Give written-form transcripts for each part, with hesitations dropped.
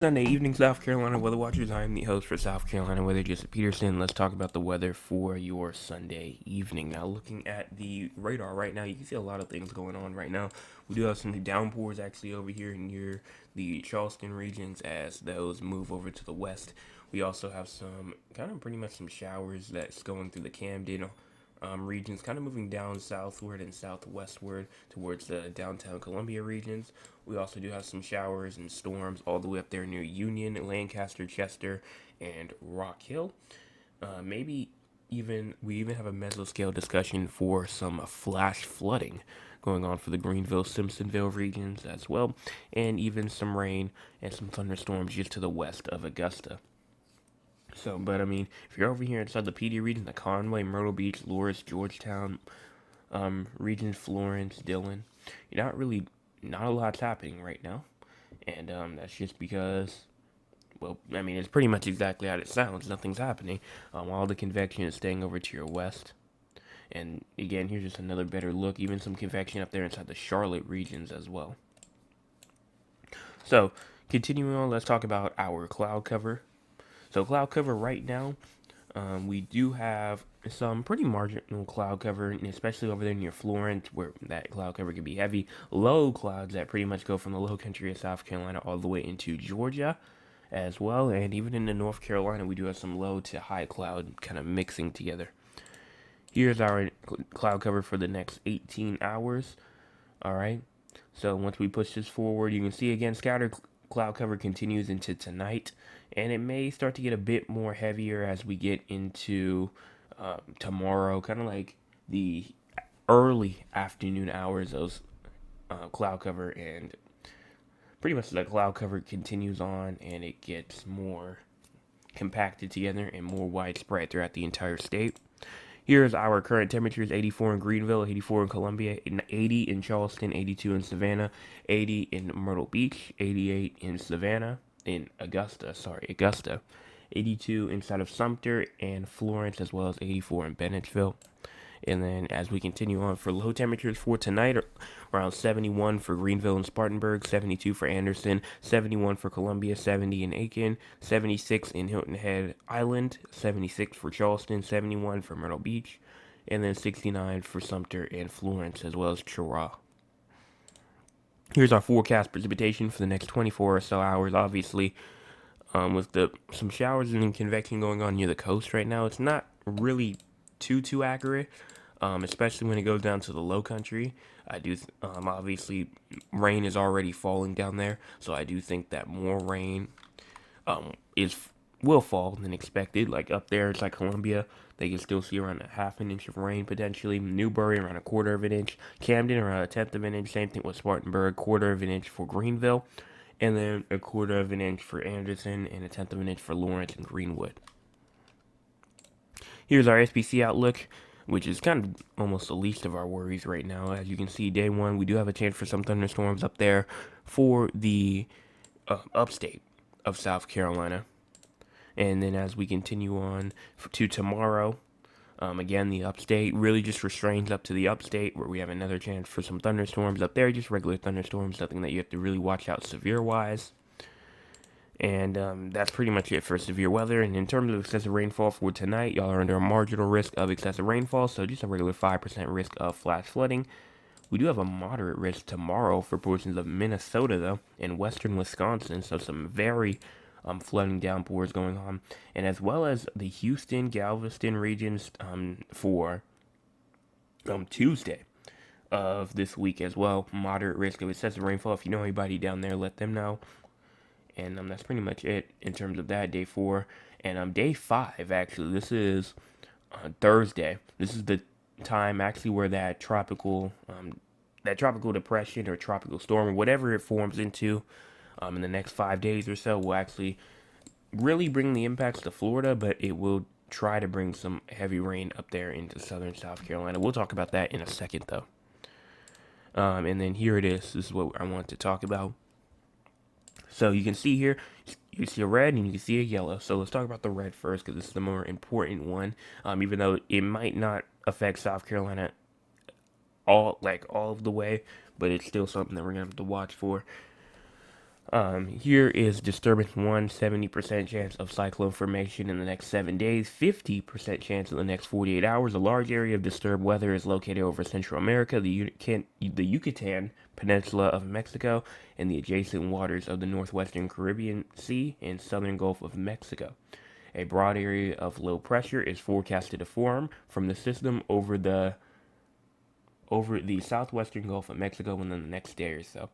Sunday evening, South Carolina weather watchers. I am the host for South Carolina Weather, Joseph Peterson. Let's talk about the weather for your Sunday evening. Now, looking at the radar right now, you can see a lot of things going on right now. We do have some downpours actually over here near the Charleston regions as those move over to the west. We also have some kind of pretty much some showers that's going through the Camden regions, kind of moving down southward and southwestward towards the downtown Columbia regions. We also do have some showers and storms all the way up there near Union, Lancaster, Chester, and Rock Hill. Maybe even we even have a mesoscale discussion for some flash flooding going on for the Greenville, Simpsonville regions as well, and even some rain and some thunderstorms just to the west of Augusta. So, but I mean, if you're over here inside the PD region, the Conway, Myrtle Beach, Loris, Georgetown regions, Florence, Dillon, you're not a lot's happening right now. And that's just because, well, I mean, it's pretty much exactly how it sounds. Nothing's happening. All the convection is staying over to your west. And again, here's just another better look. Even some convection up there inside the Charlotte regions as well. So, continuing on, let's talk about our cloud cover. So, cloud cover right now, we do have some pretty marginal cloud cover, and especially over there near Florence, where that cloud cover can be heavy. Low clouds that pretty much go from the low country of South Carolina all the way into Georgia as well. And even in the North Carolina, we do have some low to high cloud kind of mixing together. Here's our cloud cover for the next 18 hours. All right. So once we push this forward, you can see again, scattered cloud cover continues into tonight, and it may start to get a bit more heavier as we get into tomorrow, kind of like the early afternoon hours of cloud cover, and pretty much the cloud cover continues on, and it gets more compacted together and more widespread throughout the entire state. Here's our current temperatures: 84 in Greenville, 84 in Columbia, 80 in Charleston, 82 in Savannah, 80 in Myrtle Beach, 88 in Augusta, 82 inside of Sumter and Florence, as well as 84 in Bennettsville. And then as we continue on for low temperatures for tonight, around 71 for Greenville and Spartanburg, 72 for Anderson, 71 for Columbia, 70 in Aiken, 76 in Hilton Head Island, 76 for Charleston, 71 for Myrtle Beach, and then 69 for Sumter and Florence, as well as Cheraw. Here's our forecast precipitation for the next 24 or so hours. Obviously, with some showers and convection going on near the coast right now, it's not really too accurate, especially when it goes down to the low country. I do obviously rain is already falling down there, so I do think that more rain is will fall than expected. Like up there, it's like Columbia, they can still see around a half an inch of rain potentially. Newberry around a quarter of an inch. Camden around a tenth of an inch. Same thing with Spartanburg, quarter of an inch for Greenville, and then a quarter of an inch for Anderson and a tenth of an inch for Lawrence and Greenwood. Here's our SPC outlook, which is kind of almost the least of our worries right now. As you can see, day one, we do have a chance for some thunderstorms up there for the upstate of South Carolina. And then as we continue on to tomorrow, again, the upstate really just restrains up to the upstate where we have another chance for some thunderstorms up there, just regular thunderstorms, nothing that you have to really watch out severe wise. And that's pretty much it for severe weather. And in terms of excessive rainfall for tonight, y'all are under a marginal risk of excessive rainfall, so just a regular 5% risk of flash flooding. We do have a moderate risk tomorrow for portions of Minnesota, though, and western Wisconsin, so some very flooding downpours going on, and as well as the Houston, Galveston regions for Tuesday of this week as well. Moderate risk of excessive rainfall. If you know anybody down there, let them know. And that's pretty much it in terms of that day four. And day five, actually, this is Thursday. This is the time actually where that tropical depression or tropical storm or whatever it forms into in the next 5 days or so will actually really bring the impacts to Florida, but it will try to bring some heavy rain up there into southern South Carolina. We'll talk about that in a second, though. And then here it is. This is what I want to talk about. So you can see here, you see a red and you can see a yellow. So let's talk about the red first because this is the more important one. Even though it might not affect South Carolina all of the way, but it's still something that we're gonna have to watch for. Here is disturbance 1, 70% chance of cyclone formation in the next 7 days, 50% chance in the next 48 hours. A large area of disturbed weather is located over Central America, the Yucatan Peninsula of Mexico, and the adjacent waters of the northwestern Caribbean Sea and southern Gulf of Mexico. A broad area of low pressure is forecasted to form from the system over the southwestern Gulf of Mexico within the next day or so.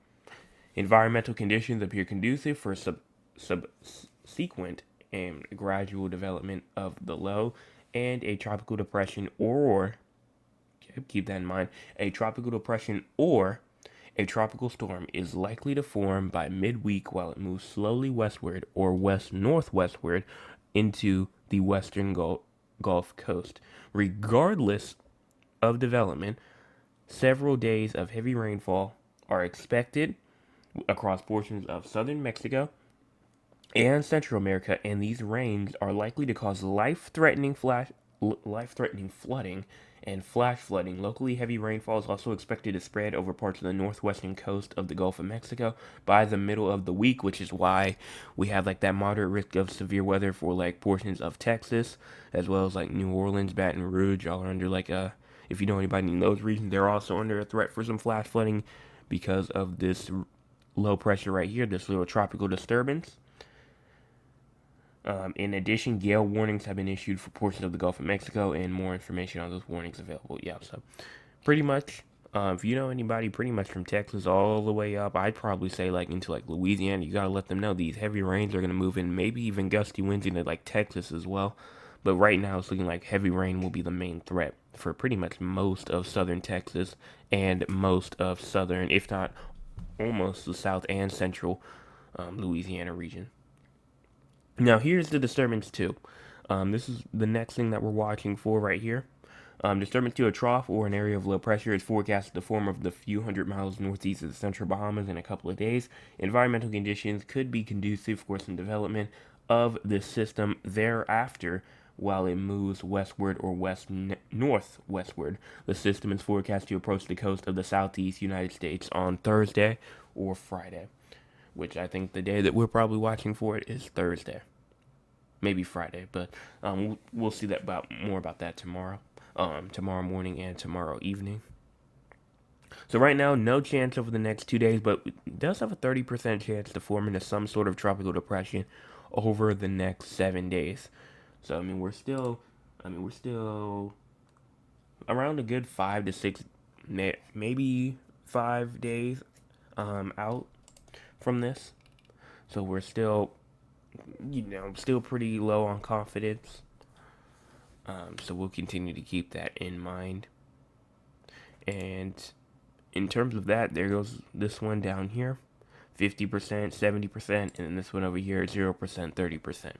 Environmental conditions appear conducive for subsequent and gradual development of the low, and a tropical depression or, keep that in mind, a tropical depression or a tropical storm is likely to form by midweek while it moves slowly westward or west northwestward into the western Gulf Coast. Regardless of development, several days of heavy rainfall are expected across portions of southern Mexico and Central America, and these rains are likely to cause life-threatening flooding and flash flooding. Locally, heavy rainfall is also expected to spread over parts of the northwestern coast of the Gulf of Mexico by the middle of the week, which is why we have like that moderate risk of severe weather for like portions of Texas, as well as like New Orleans, Baton Rouge. All are under like a, if you know anybody in those regions, they're also under a threat for some flash flooding because of this low pressure right here, this little tropical disturbance. In addition, gale warnings have been issued for portions of the Gulf of Mexico, and more information on those warnings available. Yeah, so pretty much, if you know anybody pretty much from Texas all the way up, I'd probably say like into like Louisiana, you gotta let them know these heavy rains are gonna move in, maybe even gusty winds into like Texas as well. But right now, it's looking like heavy rain will be the main threat for pretty much most of southern Texas and most of southern, if not almost the south and central Louisiana region. Now, here's the disturbance 2. This is the next thing that we're watching for right here. Disturbance 2, a trough or an area of low pressure is forecasted to form of the few hundred miles northeast of the central Bahamas in a couple of days. Environmental conditions could be conducive for some development of this system thereafter while it moves westward or northwestward. The system is forecast to approach the coast of the southeast United States on Thursday or Friday, which I think the day that we're probably watching for it is Thursday, maybe Friday, but we'll see that more about that tomorrow, tomorrow morning and tomorrow evening. So right now, no chance over the next 2 days, but it does have a 30% chance to form into some sort of tropical depression over the next 7 days. So we're still around a good 5 to 6, maybe 5 days out from this. So we're still, still pretty low on confidence. So we'll continue to keep that in mind. And in terms of that, there goes this one down here, 50%, 70%, and then this one over here, 0%, 30%.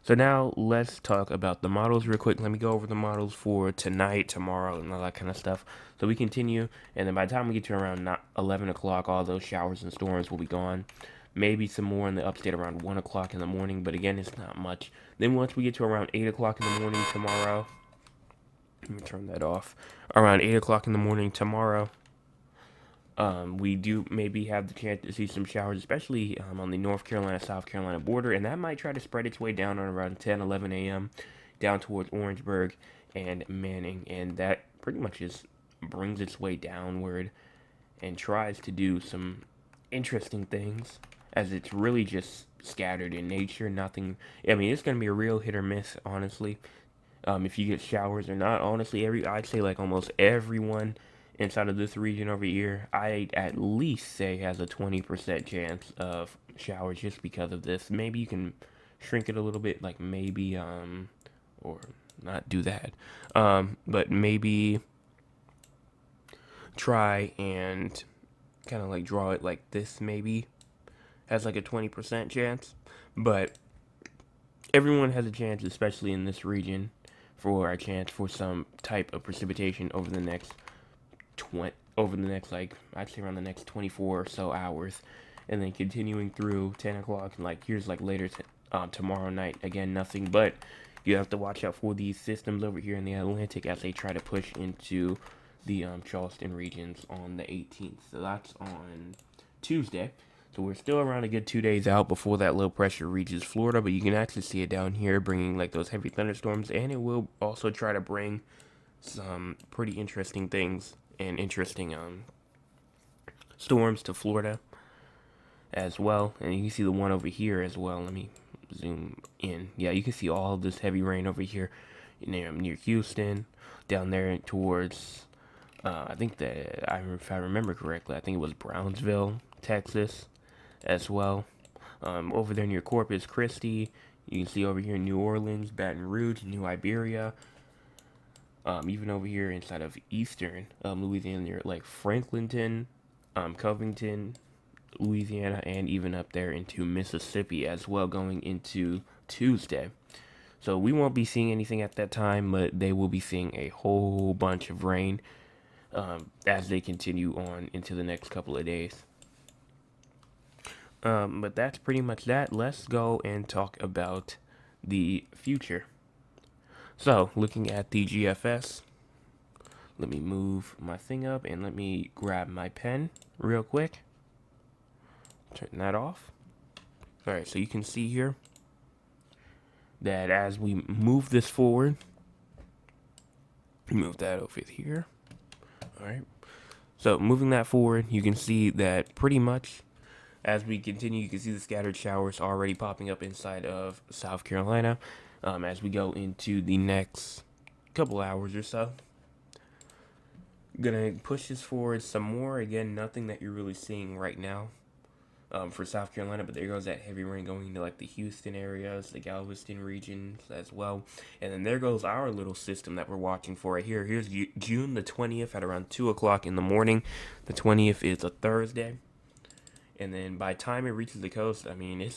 So now let's talk about the models real quick. Let me go over the models for tonight, tomorrow, and all that kind of stuff. So we continue, and then by the time we get to around 11 o'clock, all those showers and storms will be gone. Maybe some more in the upstate around 1 o'clock in the morning, but again, it's not much. Then once we get to around 8 o'clock in the morning tomorrow, let me turn that off. Around 8 o'clock in the morning tomorrow, we do maybe have the chance to see some showers, especially on the North Carolina-South Carolina border, and that might try to spread its way down on around 10, 11 a.m. down towards Orangeburg and Manning, and that pretty much just brings its way downward and tries to do some interesting things, as it's really just scattered in nature. Nothing, I mean, it's going to be a real hit or miss, honestly. If you get showers or not, honestly, I'd say like almost everyone inside of this region over here, I at least say has a 20% chance of showers just because of this. Maybe you can shrink it a little bit, like maybe, or not do that, but maybe try and kind of like draw it like this, maybe has like a 20% chance, but everyone has a chance, especially in this region, for a chance for some type of precipitation over the next like I'd say around the next 24 or so hours, and then continuing through 10 o'clock, and like here's like later tomorrow night. Again, nothing, but you have to watch out for these systems over here in the Atlantic as they try to push into the Charleston regions on the 18th. So that's on Tuesday. So we're still around a good 2 days out before that low pressure reaches Florida, but you can actually see it down here bringing like those heavy thunderstorms, and it will also try to bring some pretty interesting things and interesting storms to Florida as well. And you can see the one over here as well. Let me zoom in. Yeah, you can see all of this heavy rain over here near Houston, down there towards I think that if I remember correctly, I think it was Brownsville, Texas, as well. Over there near Corpus Christi, you can see over here in New Orleans, Baton Rouge, New Iberia, even over here inside of eastern Louisiana, near like Franklinton, Covington, Louisiana, and even up there into Mississippi as well, going into Tuesday. So we won't be seeing anything at that time, but they will be seeing a whole bunch of rain as they continue on into the next couple of days. But that's pretty much that. Let's go and talk about the future. So, looking at the GFS, let me move my thing up and let me grab my pen real quick. Turn that off. Alright, so you can see here that as we move this forward, move that over here. Alright, so moving that forward, you can see that pretty much as we continue, you can see the scattered showers already popping up inside of South Carolina as we go into the next couple hours or so. Gonna push this forward some more. Again, nothing that you're really seeing right now for South Carolina, but there goes that heavy rain going into like the Houston areas, the Galveston regions as well. And then there goes our little system that we're watching for right here. Here's June the 20th at around 2 o'clock in the morning. The 20th is a Thursday. And then by the time it reaches the coast, I mean,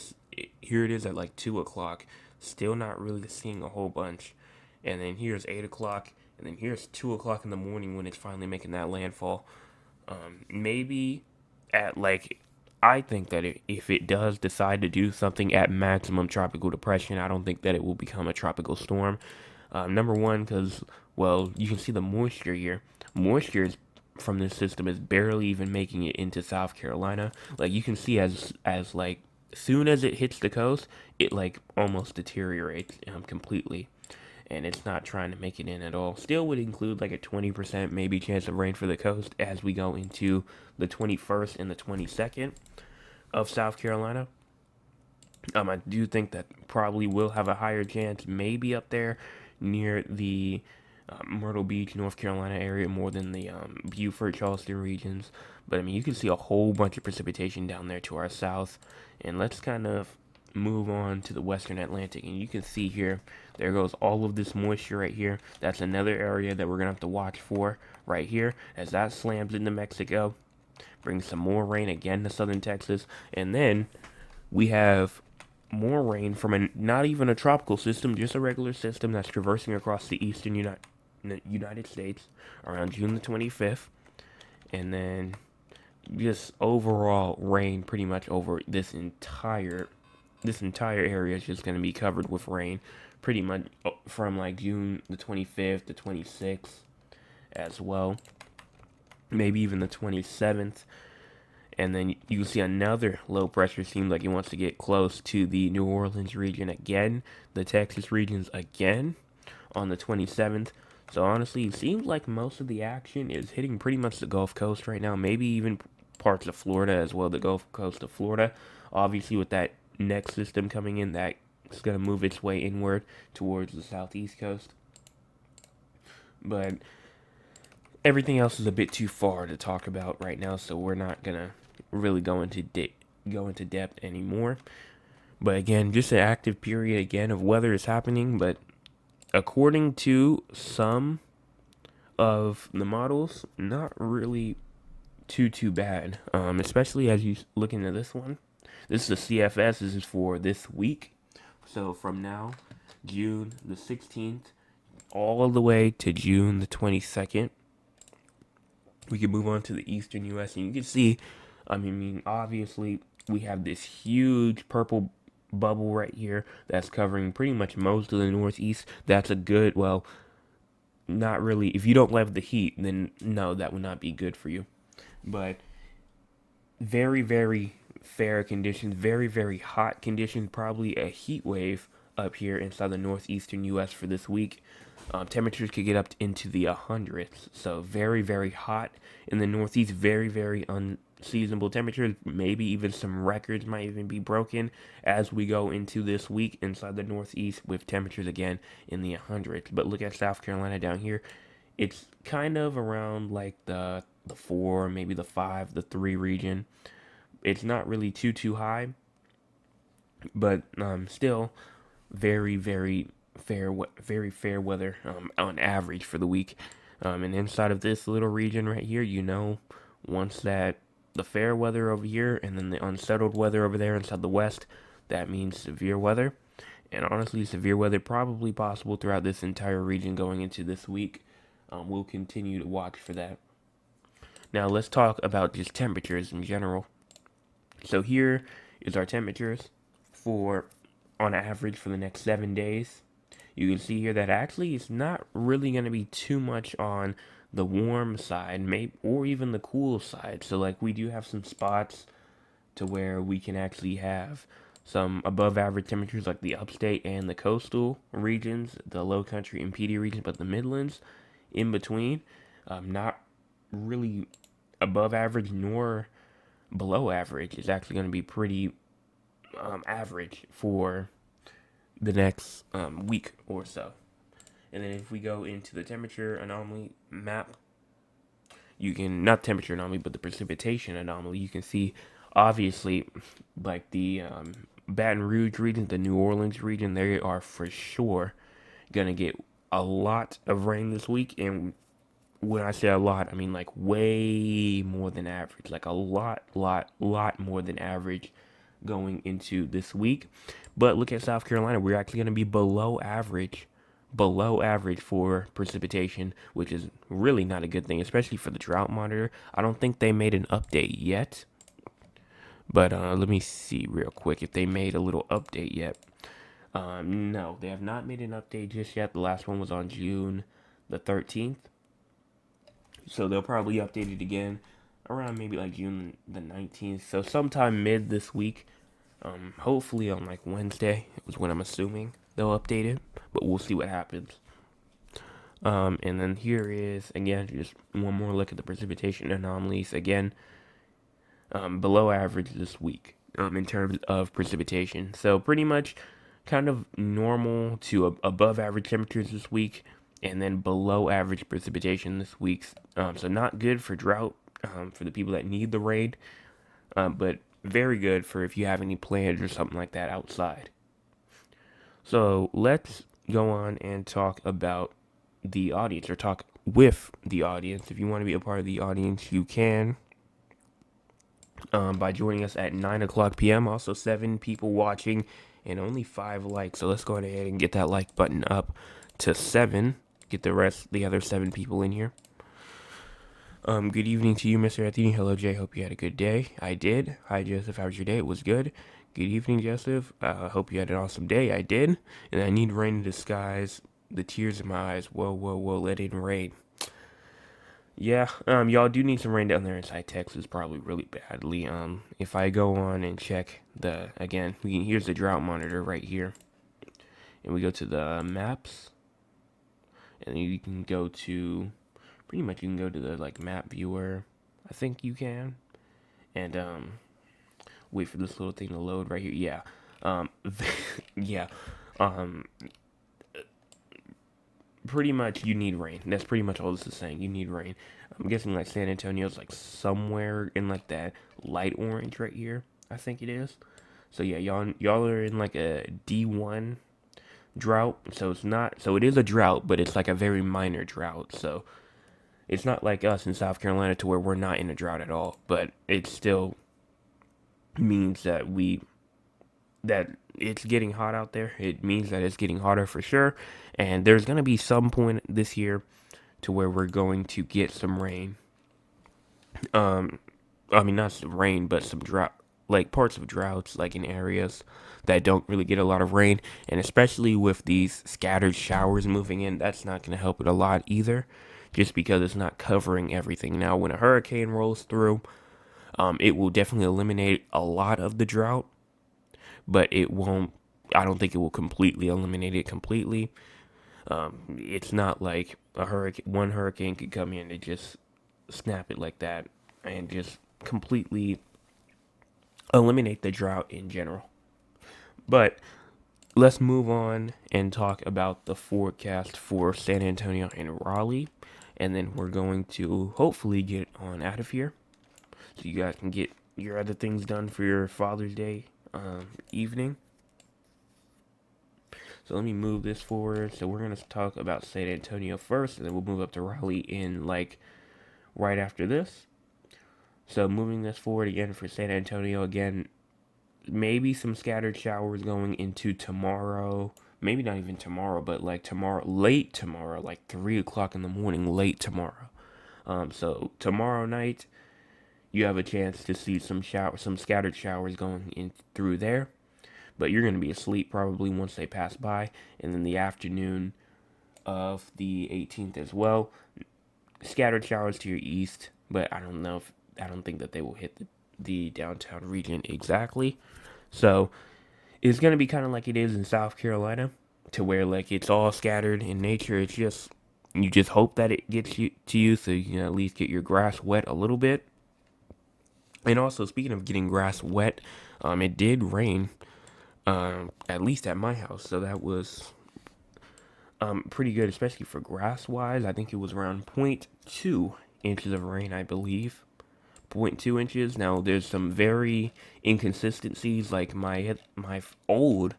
here it is at like 2 o'clock. Still not really seeing a whole bunch. And then here's 8 o'clock. And then here's 2 o'clock in the morning when it's finally making that landfall. Maybe at like, I think that if it does decide to do something at maximum tropical depression, I don't think that it will become a tropical storm. Number one, because, well, you can see the moisture here. Moisture is from this system is barely even making it into South Carolina. Like you can see as like soon as it hits the coast, it like almost deteriorates completely, and it's not trying to make it in at all. Still would include like a 20% maybe chance of rain for the coast as we go into the 21st and the 22nd of South Carolina. I do think that probably will have a higher chance, maybe up there near the Myrtle Beach, North Carolina area more than the Beaufort, Charleston regions. But I mean, you can see a whole bunch of precipitation down there to our south. And let's kind of move on to the western Atlantic. And you can see here, there goes all of this moisture right here. That's another area that we're going to have to watch for right here as that slams into Mexico. Brings some more rain again to southern Texas. And then we have more rain from not even a tropical system, just a regular system that's traversing across the eastern United States around June the 25th, and then just overall rain pretty much over this entire area is just going to be covered with rain pretty much from like June the 25th to 26th as well, maybe even the 27th. And then you can see another low pressure seems like it wants to get close to the New Orleans region again, the Texas regions again on the 27th. So honestly, it seems like most of the action is hitting pretty much the Gulf Coast right now, maybe even parts of Florida as well, the Gulf Coast of Florida. Obviously, with that next system coming in, that's going to move its way inward towards the southeast coast. But everything else is a bit too far to talk about right now, so we're not going to really go into depth anymore. But again, just an active period again of weather is happening, but according to some of the models, not really too bad. Especially as you look into this one. This is the CFS. This is for this week. So from now, June the 16th, all the way to June the 22nd, we can move on to the eastern U.S. and you can see, I mean, obviously we have this huge purple bubble right here that's covering pretty much most of the northeast. That's a good, well, not really. If you don't love the heat, then no, that would not be good for you. But very, very fair conditions, very, very hot conditions, probably a heat wave up here inside the northeastern U.S. for this week. Temperatures could get up into the hundreds, so very, very hot in the northeast, very, very unseasonable temperatures. Maybe even some records might even be broken as we go into this week inside the northeast with temperatures again in the hundreds. But look at South Carolina down here. It's kind of around like the 4, maybe the 5, the 3 region. It's not really too high, but still very, very very fair weather on average for the week. And inside of this little region right here, once that the fair weather over here and then the unsettled weather over there inside the west, that means severe weather. And honestly, severe weather probably possible throughout this entire region going into this week. We'll continue to watch for that. Now let's talk about just temperatures in general. So here is our temperatures for on average for the next 7 days. You can see here that actually it's not really going to be too much on the warm side, maybe, or even the cool side. So like we do have some spots to where we can actually have some above average temperatures like the upstate and the coastal regions, the low country and PD regions, but the Midlands in between, not really above average nor below average. It's actually going to be pretty average for the next week or so. And then if we go into the temperature anomaly map, you can, not temperature anomaly, but the precipitation anomaly, you can see obviously like the Baton Rouge region, the New Orleans region, they are for sure going to get a lot of rain this week. And when I say a lot, I mean like way more than average, like a lot more than average going into this week. But look at South Carolina. We're actually going to be below average for precipitation, which is really not a good thing, especially for the drought monitor. I don't think they made an update yet, but let me see real quick if they made a little update yet. No, they have not made an update just yet. The last one was on June the 13th. So they'll probably update it again around maybe like June the 19th. So sometime mid this week. Hopefully on like Wednesday is when I'm assuming they'll update it, but we'll see what happens. And then here is again just one more look at the precipitation anomalies. Again, below average this week in terms of precipitation. So pretty much kind of normal to above average temperatures this week, and then below average precipitation this week. So not good for drought for the people that need the rain, but very good for if you have any plans or something like that outside. So let's go on and talk about the audience, or talk with the audience. If you want to be a part of the audience, you can by joining us at 9 o'clock p.m. Also 7 people watching and only 5 likes. So let's go ahead and get that like button up to 7. Get the other 7 people in here. Good evening to you, Mr. Anthony. Hello, Jay. Hope you had a good day. I did. Hi, Joseph. How was your day? It was good. Good evening, Joseph. Hope you had an awesome day. I did. And I need rain in the skies. The tears in my eyes. Whoa, let it rain. Yeah, y'all do need some rain down there inside Texas, probably really badly. If I go on and check here's the drought monitor right here. And we go to the maps. And you can go to, pretty much you can go to the like map viewer. I think you can. And wait for this little thing to load right here. Yeah. Yeah. Pretty much you need rain. That's pretty much all this is saying. You need rain. I'm guessing like San Antonio's like somewhere in like that light orange right here, I think it is. So yeah, y'all are in like a D1 drought. So it is a drought, but it's like a very minor drought. So it's not like us in South Carolina to where we're not in a drought at all, but it still means that it's getting hot out there. It means that it's getting hotter for sure. And there's going to be some point this year to where we're going to get some rain. I mean, not some rain, but some drought, like parts of droughts, like in areas that don't really get a lot of rain. And especially with these scattered showers moving in, that's not going to help it a lot either, just because it's not covering everything. Now, when a hurricane rolls through, It will definitely eliminate a lot of the drought, but it won't. I don't think it will completely eliminate it completely. It's not like a hurricane. One hurricane could come in and just snap it like that, and just completely eliminate the drought in general. But let's move on and talk about the forecast for San Antonio and Raleigh, and then we're going to hopefully get on out of here so you guys can get your other things done for your Father's Day evening. So let me move this forward. So we're going to talk about San Antonio first, and then we'll move up to Raleigh in like right after this. So moving this forward again for San Antonio, again, maybe some scattered showers going into tomorrow. Maybe not even tomorrow, but like tomorrow, late tomorrow, like 3 o'clock in the morning, late tomorrow. So tomorrow night, you have a chance to see some scattered showers going in through there. But you're going to be asleep probably once they pass by. And then the afternoon of the 18th as well, scattered showers to your east, but I don't think that they will hit the downtown region exactly. So it's gonna be kind of like it is in South Carolina, to where like it's all scattered in nature. It's just you just hope that it gets you to you, so you can at least get your grass wet a little bit. And also, speaking of getting grass wet, it did rain, at least at my house, so that was pretty good, especially for grass wise. I think it was around point 0.2 inches of rain, I believe. 0.2 inches. Now, there's some very inconsistencies, like my old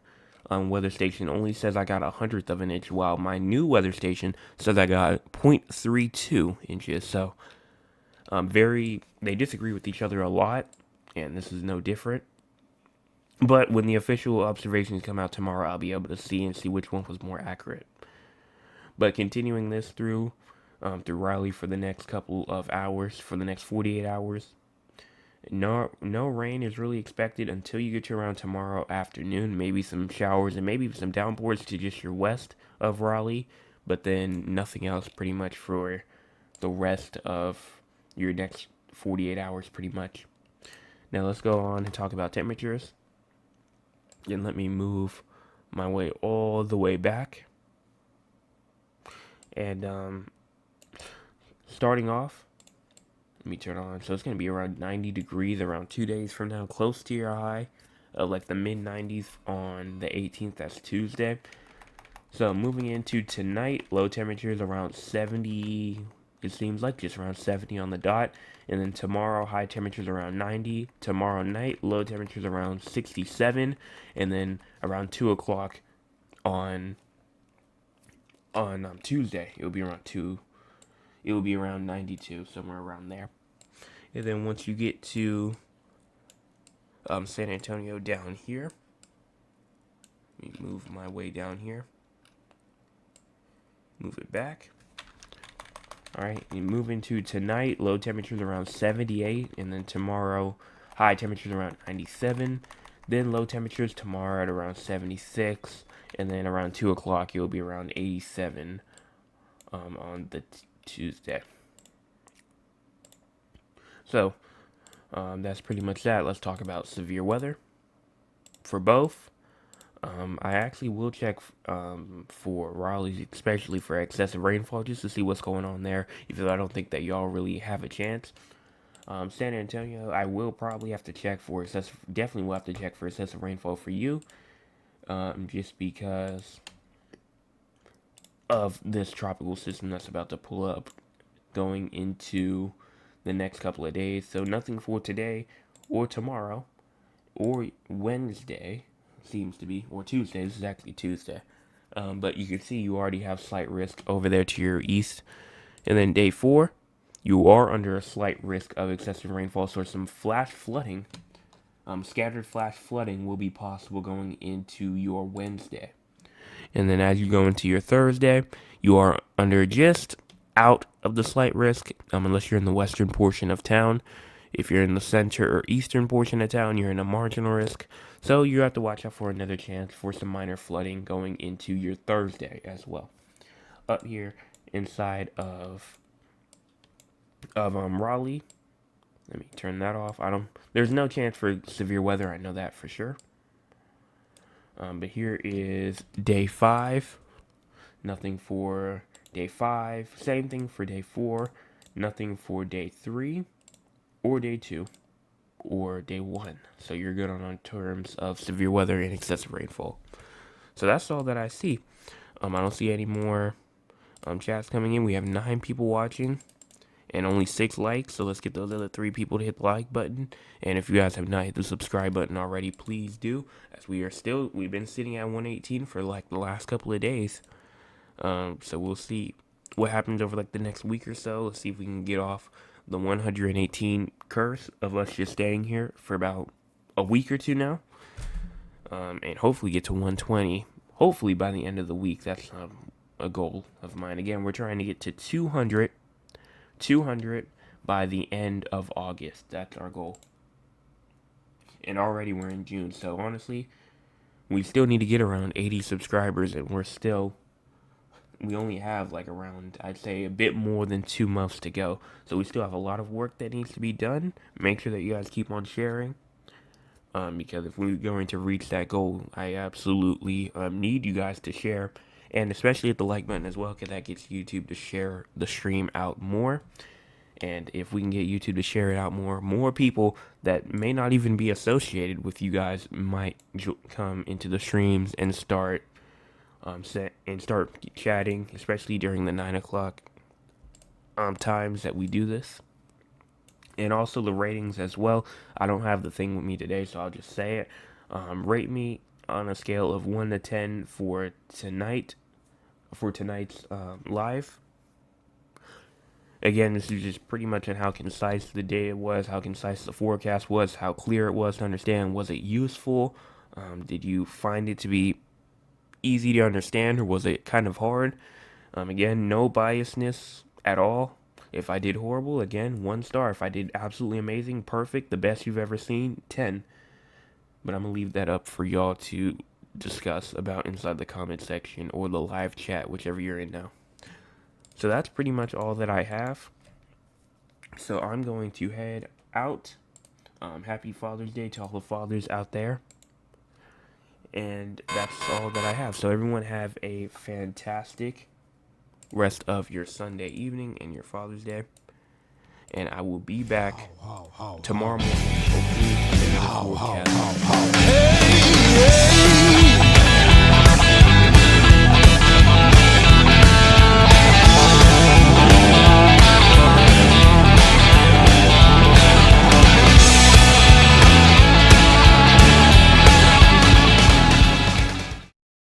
weather station only says I got 1/100 of an inch, while my new weather station says I got 0.32 inches. So, they disagree with each other a lot, and this is no different. But when the official observations come out tomorrow, I'll be able to see which one was more accurate. But continuing this through Raleigh for the next couple of hours, for the next 48 hours, no rain is really expected until you get to around tomorrow afternoon. Maybe some showers and maybe some downpours to just your west of Raleigh, but then nothing else pretty much for the rest of your next 48 hours pretty much. Now let's go on and talk about temperatures. And let me move my way all the way back. And starting off, let me turn on. So it's going to be around 90 degrees around 2 days from now, close to your high, like the mid 90s on the 18th. That's Tuesday. So moving into tonight, low temperatures around 70. It seems like just around 70 on the dot. And then tomorrow, high temperatures around 90. Tomorrow night, low temperatures around 67. And then around 2 o'clock on Tuesday, it will be around 2. It will be around 92, somewhere around there. And then once you get to San Antonio down here, let me move my way down here. Move it back. Alright, you move into tonight, low temperatures around 78, and then tomorrow, high temperatures around 97. Then low temperatures tomorrow at around 76, and then around 2 o'clock, you'll be around 87 on the Tuesday. So, that's pretty much that. Let's talk about severe weather for both. I actually will check for Raleigh, especially for excessive rainfall, just to see what's going on there, even though I don't think that y'all really have a chance. San Antonio, I will probably have to check for definitely will have to check for excessive rainfall for you, just because of this tropical system that's about to pull up going into the next couple of days. So nothing for today or tomorrow or Wednesday seems to be, or Tuesday. This is actually Tuesday. But you can see you already have slight risk over there to your east. And then day 4, you are under a slight risk of excessive rainfall, so some flash flooding, scattered flash flooding will be possible going into your Wednesday. And then as you go into your Thursday, you are under just out of the slight risk, unless you're in the western portion of town. If you're in the center or eastern portion of town, you're in a marginal risk. So you have to watch out for another chance for some minor flooding going into your Thursday as well. Up here inside of Raleigh, Let me turn that off. There's no chance for severe weather. I know that for sure. But here is day 5. Nothing for day 5. Same thing for day 4. Nothing for day 3 or day 2 or day 1. So you're good on terms of severe weather and excessive rainfall. So that's all that I see. I don't see any more chats coming in. We have 9 people watching and only 6 likes. So let's get those other 3 people to hit the like button. And if you guys have not hit the subscribe button already, please do. As we've been sitting at 118 for like the last couple of days. So we'll see what happens over like the next week or so. Let's see if we can get off the 118 curse of us just staying here for about a week or 2 now. And hopefully get to 120. Hopefully by the end of the week. That's a goal of mine. Again, we're trying to get to 200 by the end of August. That's our goal. And already we're in June. So honestly, we still need to get around 80 subscribers, and we only have like around, I'd say, a bit more than 2 months to go. So we still have a lot of work that needs to be done. Make sure that you guys keep on sharing. Because if we're going to reach that goal, I absolutely need you guys to share. And especially hit the like button as well, because that gets YouTube to share the stream out more. And if we can get YouTube to share it out more people that may not even be associated with you guys might come into the streams and start chatting, especially during the 9 o'clock times that we do this. And also the ratings as well. I don't have the thing with me today, so I'll just say it. Rate me on a scale of 1 to 10 for tonight's live. Again, this is just pretty much on how concise the day was, how concise the forecast was, how clear it was to understand. Was it useful? Did you find it to be easy to understand, or was it kind of hard? Again, no biasness at all. If I did horrible, again, 1 star. If I did absolutely amazing, perfect, the best you've ever seen, 10. But I'm going to leave that up for y'all to discuss about inside the comment section or the live chat, whichever you're in now. So that's pretty much all that I have. So I'm going to head out. Happy Father's Day to all the fathers out there. And that's all that I have. So everyone have a fantastic rest of your Sunday evening and your Father's Day. And I will be back tomorrow morning. Hopefully, forecast.